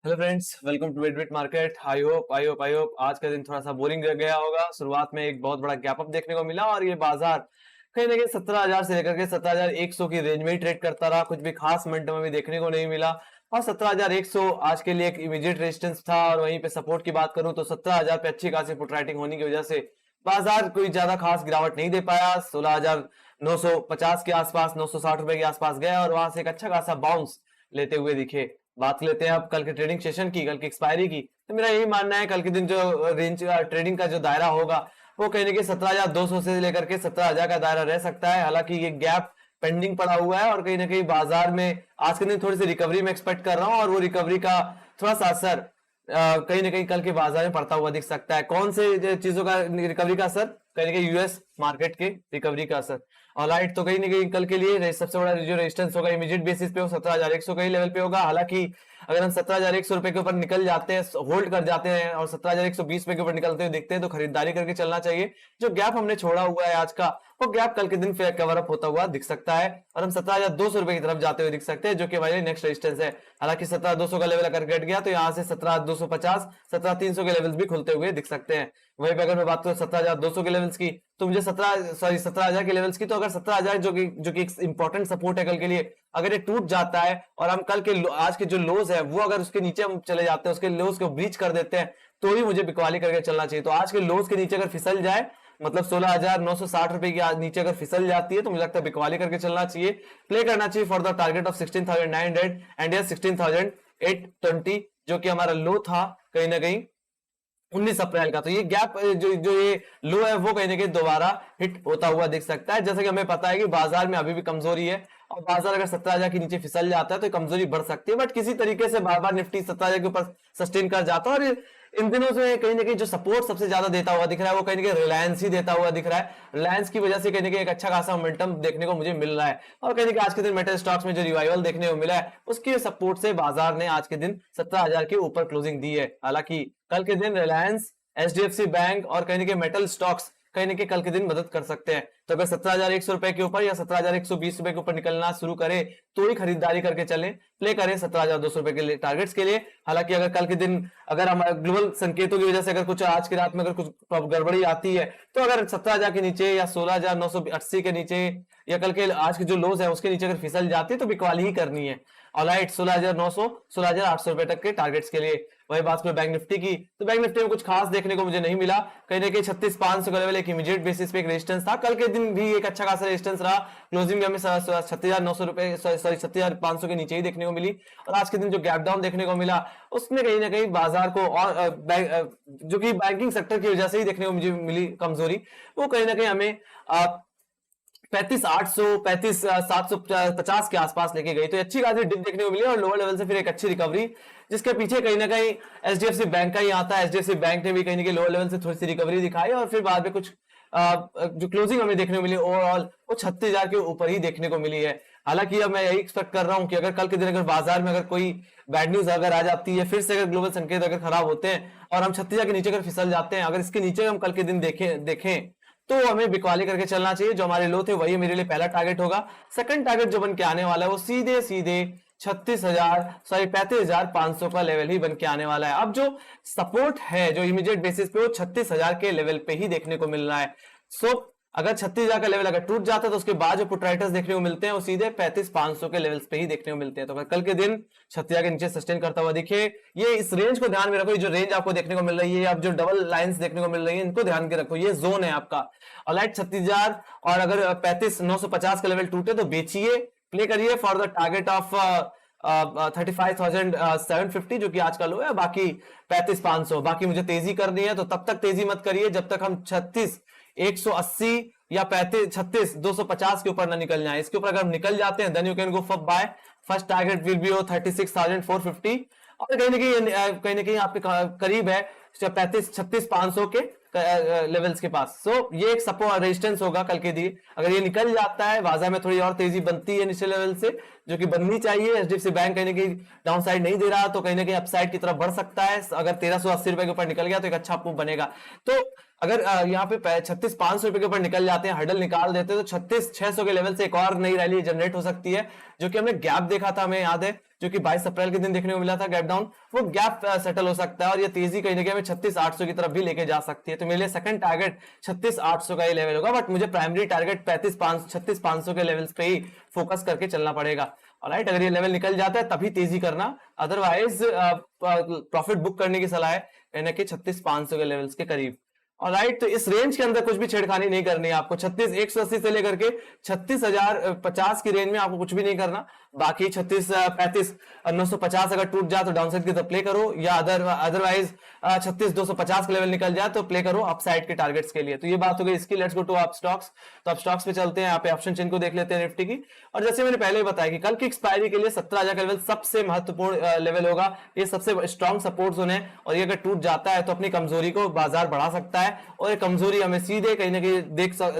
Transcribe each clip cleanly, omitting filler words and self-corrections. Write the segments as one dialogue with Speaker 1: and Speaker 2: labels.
Speaker 1: Hello friends, welcome two bit market. I hope आज का दिन थोड़ा सा बोरिंग गया होगा। शुरुआत में एक बहुत बड़ा गैप अप देखने को मिला और ये बाजार कहीं ना कहीं 17,000 से लेकर के 17,100 की रेंज में ही ट्रेड करता रहा। कुछ भी खास मोमेंटम अभी देखने को नहीं मिला और 17,100 आज के लिए एक इमीडिएट रेजिस्टेंस था। और वहीं पे सपोर्ट की बात करूं तो 17,000 पे अच्छी खासी फुट राइटिंग होने की वजह से बाजार कोई ज्यादा खास गिरावट नहीं दे पाया। 16,950 के आसपास, 960 रुपए के आसपास गया और वहां से एक अच्छा खासा बाउंस लेते हुए दिखे। बात लेते हैं अब कल के ट्रेडिंग सेशन की, कल की एक्सपायरी की। तो मेरा यही मानना है कल के दिन जो रेंज ट्रेडिंग का जो दायरा होगा वो कहीं ना कहीं 17,200 से लेकर के 17,000 का दायरा रह सकता है। हालांकि ये गैप पेंडिंग पड़ा हुआ है और कहीं ना कहीं बाजार में आज के दिन थोड़ी सी रिकवरी में एक्सपेक्ट कर रहा हूँ और वो रिकवरी का थोड़ा सा असर कहीं ना कहीं कल के बाजार में पड़ता हुआ दिख सकता है। कौन से चीजों का रिकवरी का असर? कहीं ना कहीं यूएस मार्केट के रिकवरी का असर। और लाइट तो कहीं ना कहीं कल के लिए सबसे बड़ा जो रेजिस्टेंस होगा इमीडिएट बेसिस पे वो 17,100 का ही लेवल पे होगा। हालांकि अगर हम 17,100 रुपए के ऊपर निकल जाते हैं, होल्ड कर जाते हैं और 17,120 रुपए के ऊपर निकलते हुए दिखते हैं तो खरीदारी करके चलना चाहिए। जो गैप हमने छोड़ा हुआ है आज का, वो गैप कल के दिन फिर कवर अप होता हुआ दिख सकता है और हम 17,200 रुपए की तरफ जाते हुए दिख सकते हैं, जो कि हमारे नेक्स्ट रेजिस्टेंस है। हालांकि 17,200 का लेवल अगर घट गया तो यहाँ से 17,250, 17,300 के लेवल्स भी खुलते हुए दिख सकते हैं। वहीं पे अगर मैं बात करूं 17,200 के लेवल्स की, तो मुझे 17,000 के लेवल्स की, तो अगर 17,000 जो कि एक इंपॉर्टेंट सपोर्ट है कल के लिए, अगर ये टूट जाता है और हम कल के आज के जो लोज है वो अगर उसके नीचे हम चले जाते हैं, उसके लोज को ब्रीच कर देते हैं, तो ही मुझे बिकवाली करके चलना चाहिए। तो आज के लोज के नीचे अगर फिसल जाए, मतलब 16,960 रुपए की नीचे अगर फिसल जाती है, तो मुझे लगता है बिकवाली करके चलना चाहिए, प्ले करना चाहिए for the target of 16,900 and 16,820, जो कि हमारा लो था कहीं ना कहीं 19 अप्रैल का। तो ये गैप जो ये लो है वो कहीं ना कहीं दोबारा हिट होता हुआ दिख सकता है। जैसा कि हमें पता है कि बाजार में अभी भी कमजोरी है और बाजार अगर 17,000 के नीचे फिसल जाता है तो कमजोरी बढ़ सकती है, बट किसी तरीके से बार बार निफ्टी 17,000 के ऊपर सस्टेन कर जाता है। और इन दिनों से कहीं ना कहीं जो सपोर्ट सबसे ज्यादा देता हुआ दिख रहा है वो कहीं ना कहीं रिलायंस ही देता हुआ दिख रहा है। रिलायंस की वजह से कहीं ना कहीं एक अच्छा खासा मोमेंटम देखने को मुझे मिल रहा है और कहीं ना कहीं आज के दिन मेटल स्टॉक्स में जो रिवाइवल देखने को मिला है उसके सपोर्ट से बाजार ने आज के दिन 17,000 के ऊपर क्लोजिंग दी है। हालांकि कल के दिन रिलायंस, एचडीएफसी बैंक और कहीं ना कहीं मेटल स्टॉक्स कहीं ना कहीं कल के दिन मदद कर सकते हैं। तो अगर 17,100 रुपए के ऊपर या 17,120 रुपए के ऊपर निकलना शुरू करे तो ही खरीदारी करके चलें, प्ले करें 17,200 रुपए के लिए टारगेट्स के लिए। हालांकि अगर कल के दिन अगर हमारे ग्लोबल संकेतों की वजह से अगर कुछ आज की रात में अगर कुछ गड़बड़ी आती है तो अगर 17,000 के नीचे या 16,980 के नीचे या कल के आज के जो लोज है उसके नीचे अगर फिसल जाती है तो बिकवाली ही करनी है। ऑलराइट, 16,900 16,800 रुपए तक के टारगेट्स के लिए। वही बात करें बैंक निफ्टी की, तो बैंक निफ्टी में कुछ खास देखने को मुझे नहीं मिला। कहीं ना कहीं 36,500 का लेवल एक इमीडिएट बेसिस पे एक रेजिस्टेंस था। कल के दिन भी एक अच्छा खासा रेजिस्टेंस रहा। क्लोजिंग में हमें 36,900 रुपए, सॉरी 36,500 के नीचे ही देखने को मिली। और आज के दिन जो गैप डाउन देखने को मिला उसमें कहीं ना कहीं बाजार को और जो कि बैंकिंग सेक्टर की वजह से ही देखने को मुझे मिली कमजोरी, वो कहीं ना कहीं हमें 35,800, 35,750 के आसपास लेके गई। तो अच्छी खासी डिप देखने को मिली और लोअर लेवल से फिर एक अच्छी रिकवरी, जिसके पीछे कहीं ना कहीं एचडीएफसी बैंक का ही आता है। एचडीएफसी बैंक ने भी कहीं ना कहीं लोअर लेवल से थोड़ी सी रिकवरी दिखाई और फिर बाद में कुछ जो क्लोजिंग हमें देखने को मिली ओवरऑल वो 36,000 के ऊपर ही देखने को मिली है। हालांकि अब मैं यही एक्सपेक्ट कर रहा हूं कि अगर कल के दिन अगर बाजार में अगर कोई बैड न्यूज अगर आ जाती है, फिर से अगर ग्लोबल संकेत अगर खराब होते हैं और हम 36,000 के नीचे अगर फिसल जाते हैं, अगर इसके नीचे हम कल के दिन देखें तो हमें बिकवाली करके चलना चाहिए। जो हमारे लो थे वही मेरे लिए पहला टारगेट होगा। सेकंड टारगेट जो बन के आने वाला है वो सीधे सीधे 35,500 का लेवल ही बन के आने वाला है। अब जो सपोर्ट है जो इमीडिएट बेसिस पे वो 36,000 के लेवल पे ही देखने को मिल रहा है। सो अगर 36,000 का लेवल अगर टूट जाता है तो उसके बाद जो पुट राइटर्स देखने को मिलते हैं वो सीधे 35,500 के लेवल्स पे ही देखने को मिलते हैं। तो अगर कल के दिन 36,000 के नीचे सस्टेन करता हुआ दिखे, ये इस रेंज को ध्यान में रखो। ये जो रेंज आपको देखने को मिल रही है, अब जो डबल लाइंस देखने को मिल रही है, इनको ध्यान के रखो। ये जोन है आपका ऑलराइट 36,000 और अगर 35,950 का लेवल टूटे तो बेचिए, प्ले करिए फॉर द टारगेट ऑफ 35,750 जो कि आज का लो है। बाकी 35,500, बाकी मुझे तेजी करनी है तो तब तक तेजी मत करिए जब तक हम 36,180 या 36,250 के ऊपर ना निकल जाए। इसके ऊपर अगर हम निकल जाते हैं then you can go for buy. First target will be 36,450 और कहीं ना कहीं आपके करीब है 36,500 के लेवल्स के पास। सो ये एक सपोर्ट रेजिस्टेंस होगा कल के लिए। अगर ये निकल जाता है, बाजार में थोड़ी और तेजी बनती है नीचे लेवल से जो कि बननी चाहिए। एचडीएफसी बैंक कहीं ना कहीं डाउन साइड नहीं दे रहा तो कहीं ना कहीं अपसाइड की तरफ बढ़ सकता है। अगर 1,380 रुपए के ऊपर निकल गया तो एक अच्छा मूव बनेगा। तो अगर यहाँ पे 36,500 रुपए के ऊपर निकल जाते हैं, हर्डल निकाल देते हैं, तो 36,600 के लेवल से एक और नई रैली जनरेट हो सकती है, जो कि हमने गैप देखा था, हमें याद है, जो कि 22 अप्रैल के दिन देखने को मिला था गैप डाउन, वो गैप सेटल हो सकता है और ये तेजी कहीं ना कहीं हमें 36,800 की तरफ भी लेके जा सकती है। तो मेरे लिए सेकंड टारगेट 36,800 का ही लेवल होगा, बट मुझे प्राइमरी टारगेट 36,500 के लेवल्स पे ही फोकस करके चलना पड़ेगा। ऑलराइट, अगर ये लेवल निकल जाता है तभी तेजी करना, अदरवाइज प्रॉफिट बुक करने की सलाह है यानी कि 36,500 के लेवल्स के करीब। ऑलराइट, तो इस रेंज के अंदर कुछ भी छेड़खानी नहीं करनी है आपको। 36,180 से लेकर के 36,050 की रेंज में आपको कुछ भी नहीं करना। बाकी 35,950 अगर टूट जाए तो डाउनसाइड की तरफ प्ले करो, या अदरवाइज 36,250 का लेवल निकल जाए तो प्ले करो अपसाइड के टारगेट्स के लिए। तो ये बात हो गई इसकी। Let's go to up stocks. तो अप स्टॉक्स पे चलते हैं, यहाँ पे ऑप्शन चेन को देख लेते हैं निफ्टी की। और जैसे मैंने पहले बताया कि कल की एक्सपायरी के लिए 17,000 का लेवल सबसे महत्वपूर्ण लेवल होगा, ये सबसे स्ट्रॉन्ग सपोर्ट जोन है, और ये अगर टूट जाता है तो अपनी कमजोरी को बाजार बढ़ा सकता है, और ये कमजोरी हमें सीधे कहीं ना कहीं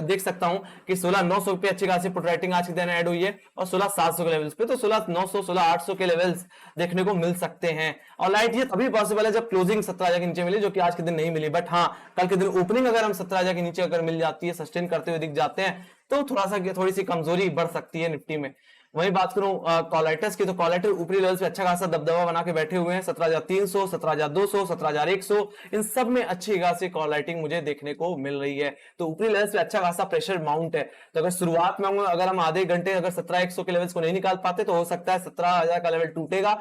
Speaker 1: देख सकता हूं कि 16,900 पे अच्छी खासी पुट राइटिंग आज के दिन ऐड हुई है, और 16,700 के लेवल्स पे, तो 16,900 16,800 के लेवल्स देखने को मिल सकते हैं। ऑलराइट, ये तभी पॉसिबल है जब क्लोजिंग 17,000 के नीचे मिली, जो कि आज के दिन नहीं मिली। बट हाँ, कल के दिन ओपनिंग अगर हम 17,000 के नीचे अगर मिल जाती है, सस्टेन करते हुए दिख जाते हैं, तो थोड़ी सी कमजोरी बढ़ सकती है निफ्टी में। वहीं बात करूं कॉलेटर्स की, तो कॉलेटर ऊपरी लेवल पे अच्छा खासा दबदबा बना के बैठे हुए हैं। 17,300, 17,200, 17,100, इन सब में अच्छी खासी कॉलेटिंग मुझे देखने को मिल रही है। तो ऊपरी लेवल पे अच्छा खासा प्रेशर माउंट है। तो अगर शुरुआत में अगर हम आधे घंटे अगर 17,100 के लेवल्स को नहीं निकाल पाते, तो हो सकता है 17,000 का लेवल टूटेगा,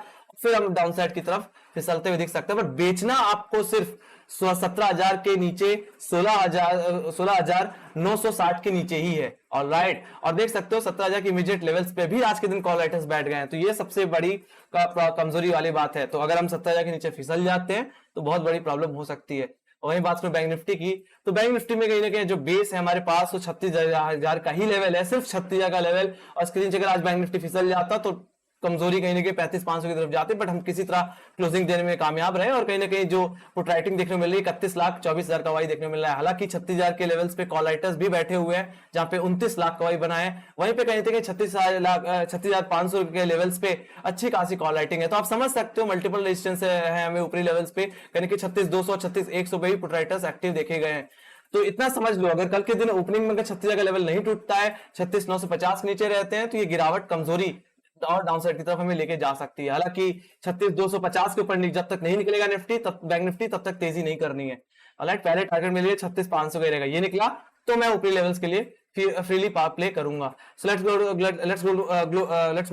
Speaker 1: फिर हम डाउन साइड की तरफ फिसलते हुए दिख सकते हैं। बट बेचना आपको सिर्फ 17,000 के नीचे, 16,960 के नीचे ही है। ऑलराइट, और देख सकते हो 17,000 की इमीडिएट लेवल्स पे भी आज के दिन कॉल राइटर्स बैठ गए हैं, तो ये सबसे बड़ी कमजोरी वाली बात है। तो अगर हम 17,000 के नीचे फिसल जाते हैं तो बहुत बड़ी प्रॉब्लम हो सकती है। वहीं बात करें बैंक निफ्टी की, तो बैंक निफ्टी में कहीं ना कहीं जो बेस है हमारे पास, वो 36,000 का ही लेवल है, सिर्फ 36,000 का लेवल। और स्क्रीन से अगर आज बैंक निफ्टी फिसल जाता तो कमजोरी कहीं ना कहीं 35,500 की तरफ जाते, बट हम किसी तरह क्लोजिंग देने में कामयाब रहे, और कहीं ना कहीं जो पुट राइटिंग देखने को मिल रही है 31,24,000 का वाई देखने को मिल रहा है। हालांकि 36,000 के लेवल्स पे कॉल राइटर्स भी बैठे हुए हैं, जहां पे 29 लाख का वाई बना है, वहीं पे कहीं ना कहीं 36,500 के लेवल्स पे अच्छी खासी कॉल राइटिंग है। तो आप समझ सकते हो मल्टीपल रेजिस्टेंस है हमें ऊपरी लेवल्स पे, कहीं कि 36,200, 36,100 पे भी पुट राइटर्स एक्टिव देखे गए हैं। तो इतना समझ लो, अगर कल के दिन ओपनिंग में 36,000 का लेवल नहीं टूटता है, 36,950 के नीचे रहते हैं, तो ये गिरावट कमजोरी और डाउनसाइड की तरफ हमें लेके जा सकती है। हालांकि 36,250 के ऊपर जब तक नहीं निकलेगा निफ्टी, तब बैंक निफ्टी तब तक तेजी नहीं करनी है। ऑलराइट, पहले टारगेट मेरे लिए 36,500 का रहेगा, ये निकला तो मैं ऊपरी लेवल्स के लिए फ्रीली प्ले करूंगा। So let's go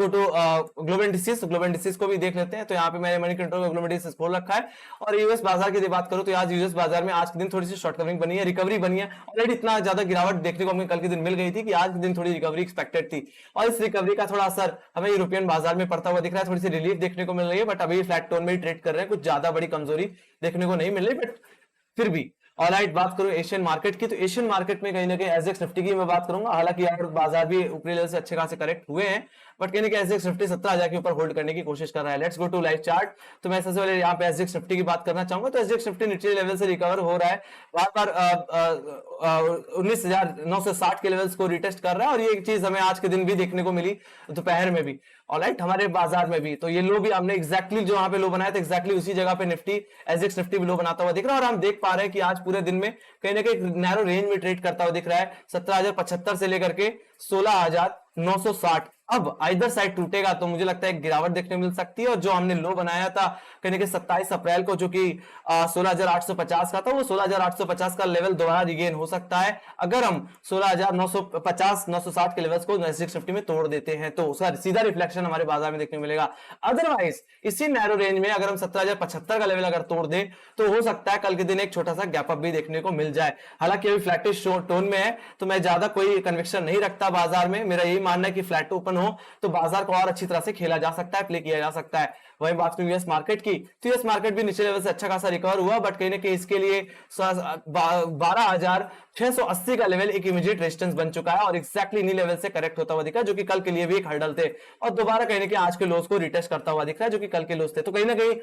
Speaker 1: to global indices. Global indices को भी देख लेते हैं। तो यहाँ पे मैंने मनी कंट्रोल में ग्लोबल इंडिसेस खोल रखा है, और यूएस बाजार की बात करूं तो आज यूएस बाजार में आज के दिन थोड़ी सी शॉर्ट कवरिंग बनी है, रिकवरी बनी है। ऑलरेडी इतना ज्यादा गिरावट देखने को हमें कल के दिन मिल गई थी कि आज के दिन थोड़ी रिकवरी एक्सपेक्टेड थी, और इस रिकवरी का थोड़ा असर हमें यूरोपियन बाजार में पड़ता हुआ दिख रहा है। थोड़ी सी रिलीफ देखने को मिल रही है, बट अभी फ्लैट टोन में ही ट्रेड कर रहे हैं, कुछ ज्यादा बड़ी कमजोरी देखने को नहीं मिल रही, बट फिर भी। ऑलराइट, बात करूं एशियन मार्केट की, तो एशियन मार्केट में कहीं ना कहीं एसजेएक्स निफ्टी की मैं बात करूंगा। हालांकि यार बाजार भी ऊपरी लेवल से अच्छे खासे करेक्ट हुए हैं, बट कहीं ना कहीं एसजेएक्स निफ्टी 17,000 के ऊपर होल्ड करने की कोशिश कर रहा है। Let's go to live chart. तो मैं सबसे पहले यहाँ पे एसजेएक्स निफ्टी की बात करना चाहूंगा। तो एसजेएक्स निफ्टी निचले लेवल से रिकवर हो रहा है, बार 19,960 के लेवल्स को रिटेस्ट कर रहा है, और ये एक चीज हमें आज के दिन भी देखने को मिली दोपहर में भी। ऑलराइट, हमारे बाजार में भी तो ये लो भी हमने एक्जैक्टली जो यहाँ पे लो बनाया था, एक्जैक्टली उसी जगह पे निफ्टी एसजेएक्स निफ्टी भी लो बनाता हुआ दिख रहा है। और हम देख पा रहे हैं कि आज पूरे दिन में कहीं ना कहीं नैरो रेंज में ट्रेड करता हुआ दिख रहा है, 17,075 से लेकर के 16,960। अब आइदर साइड टूटेगा तो मुझे लगता है एक गिरावट देखने मिल सकती है, और जो हमने लो बनाया था कहीं कि 27 अप्रैल को, जो कि 16,850 का था, वो 16,850 का लेवल दोबारा रिगेन हो सकता है अगर हम 16,950 960 के लेवल्स को एसजेएक्स निफ्टी में तोड़ देते हैं, तो उसका सीधा रिफ्लेक्शन हमारे बाजार में देखने को मिलेगा। अदरवाइज इसी नैरो रेंज में अगर हम 17,075 का लेवल अगर तोड़ दें, तो हो सकता है कल के दिन एक छोटा सा गैप अप भी देखने को मिल जाए। हालांकि अभी फ्लैटिश टोन में है, तो मैं ज्यादा कोई कन्विक्शन नहीं रखता बाजार में। मेरा यही मानना है कि फ्लैट ओपन हो तो बाजार को और अच्छी तरह से खेला जा सकता है, प्ले किया जा सकता है। वहीं बात करें यूएस मार्केट की, तो यूएस मार्केट भी निचले लेवल से अच्छा खासा रिकवर हुआ, बट कहीं ना कहीं इसके लिए 12,680 का लेवल एक इमीडिएट रेजिस्टेंस बन चुका है, और एक्जैक्टली इन्हीं लेवल से करेक्ट होता हुआ दिखा, जो कि कल के लिए भी एक हर्डल थे, और दोबारा कहीं ना कहीं आज के लोस को रिटेस्ट करता हुआ दिख रहा है, जो कि कल के लोस थे। तो कहीं ना कहीं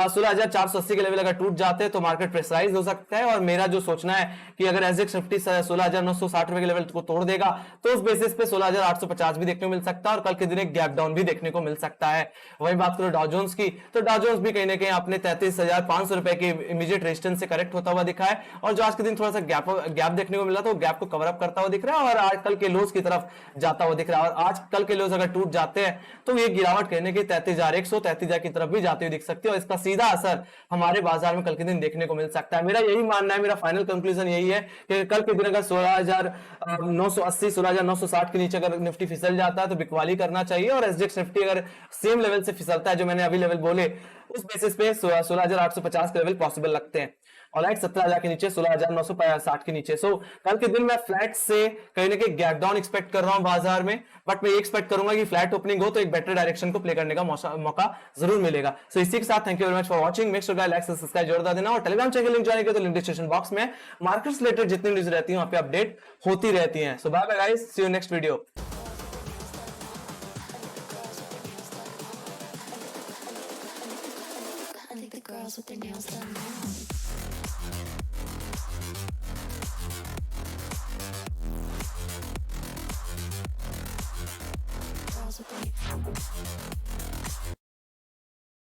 Speaker 1: 16,480 के लेवल अगर टूट जाते हैं तो मार्केट प्रेशराइज हो सकता है, और मेरा जो सोचना है कि अगर एसजेएक्स निफ्टी 16,960 रुपए के लेवल को तोड़ देगा, तो उस बेसिस पे 16,850 भी देखने को मिल सकता है, और कल के दिन एक गैप डाउन भी देखने को मिल सकता है। वहीं बात करो डॉ जोन्स जोन्स की, तो डाउ जोन्स भी कहीं ना कहीं अपने 33,500 रुपए के इमीडिएट रेजिस्टेंस से करेक्ट होता हुआ दिखा है, और जो आज के दिन थोड़ा सा गैप देखने को मिला, तो गैप को कवर अप करता हुआ दिख रहा है और आज कल के लोज की तरफ जाता हुआ दिख रहा है। और आज कल के लोज अगर टूट जाते हैं तो ये गिरावट कहने की 33,100 33,000 की तरफ भी जाती हुई दिख सकती है, और इसका सीधा असर हमारे बाजार में कल के दिन देखने को मिल सकता है। मेरा यही मानना है, मेरा फाइनल कंक्लूजन यही है कि कल के दिन अगर 16,980 16,960 के नीचे अगर निफ्टी फिसल जाता है तो बिकवाली करना चाहिए, और एसजीएक्स निफ्टी अगर सेम लेवल से फिसलता है जो मैंने अभी लेवल बोले, उस बेसिस पे 16,850 के लेवल पॉसिबल लगते हैं। ऑलराइट, 17,000 के नीचे, 16,960 के नीचे। सो कल के दिन मैं फ्लैट से कहीं ना कहीं गैप डाउन एक्सपेक्ट कर रहा हूं बाजार में, बट मैं ये एक्सपेक्ट करूंगा कि फ्लैट ओपनिंग हो तो एक बेटर डायरेक्शन को प्ले करने का मौका जरूर मिलेगा। सो इसी के साथ thank you very much for watching. Make sure guys like subscribe जरूर कर देना, और टेलीग्राम चैनल लिंक ज्वाइन करें तो लिंक डिस्क्रिप्शन बॉक्स में मार्केट्स रिलेटेड जितनी न्यूज रहती है वहां पे अपडेट होती रहती है। So bye bye guys, see you next video.
Speaker 2: I think the girls with their nails done now. Girls with their